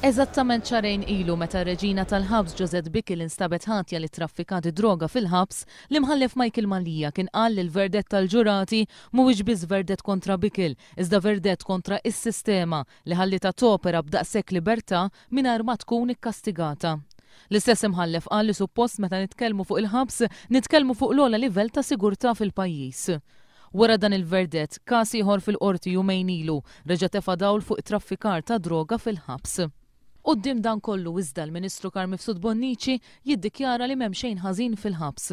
Eżattament xarejn ilu meta reġina tal-ħabs Josette Bickel instabet ħatja li traffikat droga fil-ħabs, l-imħallef Michael Malija kien qal li l-verdett tal-ġurati mhuwiex biss verdett kontra Bickel, iżda verdett kontra is-sistema li ħallita topera b'daqshekk libertà mingħajr ma tkun ikkastigata. L-istess imħallef qal li suppost meta nitkellmu fuq il-ħabs, nitkellmu fuq l-ogħla livell ta' sigurtà fil-pajjiż. Wara dan il-verdett, każ ieħor fil-qorti jumejn ilu reġa' tefa' dawl fuq it-traffikar ta' droga fil-ħabs. Quddiem dan kollu iżda l-Ministru Carme Mifsud Bonnici jiddikjara li m'hemm xejn ħażin fil-ħabs.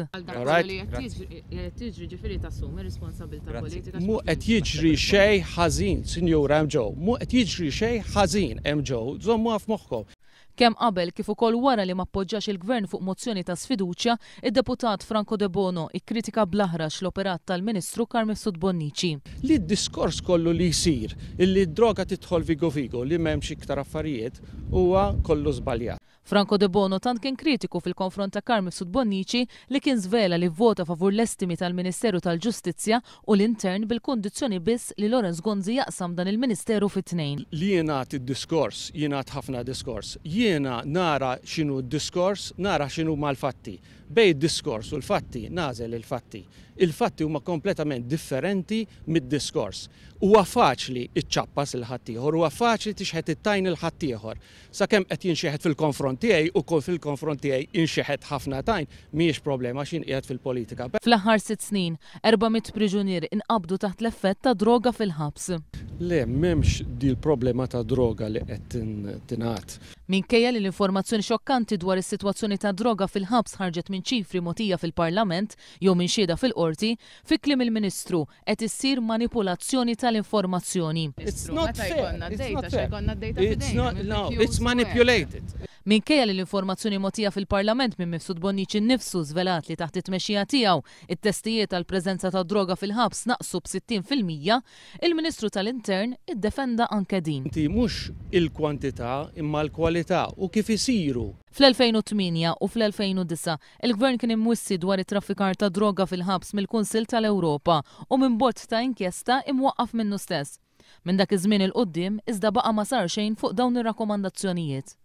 Mu qed jiġri xejn ħażin, Sinjura hemm ġew, mu qed jiġri xejn ħażin hemm ġew, żommuha f'moħħkom. Kemm qabel kif ukoll wara li ma appoġġjax il-Gvern fuq mozzjoni ta' sfiduċja, id-deputat Franco De Bono ikkritika bl-aħrax l-operat tal-Ministru Carme Mifsud Bonnici. Li d-diskors kollu li jsir, illi d-droga tidħol vigo li m'hemmx iktar affarijiet, huwa kollu żbaljat. Franco De Bono tant kien kritiku fil-konfront ta' Carme Mifsud Bonnici li kien żvela li vvota favur l-estimi tal-Ministeru tal-Ġustizzja u l-Intern bil-kundizzjoni biss li Lawrence Gonzi jaqsam dan il-Ministeru fit-tnejn. Li jingħat id-diskors, jingħat ħafna diskors. Jiena nara x'inhu d-diskors, nara x'inhu mal-fatti. Bej id-diskors u l-fatti nażel il-fatti. Il-fatti huma kompletament differenti mid-diskors. Huwa faċli iċċappas il-ħaddieħor, huwa faċli tixħed it-tajn il-ħaddieħor. Sakemm qed jinxeħed fil-konfront tiegħi u kol fil-konfront tiegħi inxeħed ħafna tajn, mhijiex problema x'in qiegħed fil-politika. Fl-aħħar 6 snin, 400 priġunier inqabdu taħt l-effett ta' droga fil-ħabs. Le, m'hemmx di l-problema ta' droga li qed tingħat. Minkejja li l-informazzjoni xokkanti dwar is-sitwazzjoni ta' droga fil-ħabs ħarġet minn ċifri mogħtija fil-Parlament jew minn xhieda fil-qorti, fi kliem il-Ministru qed issir manipulazzjoni tal-informazzjoni. It's not fair. It's manipulated. Minkejja li l-informazzjoni mogħtija fil-Parlament minn Mifsud Bonnici nnifsu żvelat li taħt it-tmexxija tiegħu it-testijiet tal-preżenza ta' droga fil-ħabs naqsu b'60%, il-Ministru tal-Intern iddefenda anke din. Inti mhux il-kwantità imma l-kwalità u kif isiru. Fl-2008 u fl-2009 il-Gvern kien imwissi dwar it-traffikar ta' droga fil-ħabs mill-Kunsill tal-Ewropa u minn bord ta' inkjesta imwaqqaf minnu stess. Minn dak iż-żmien il-qudiem iżda baqa' ma sar xejn fuq dawn ir-rakkomandazzjonijiet.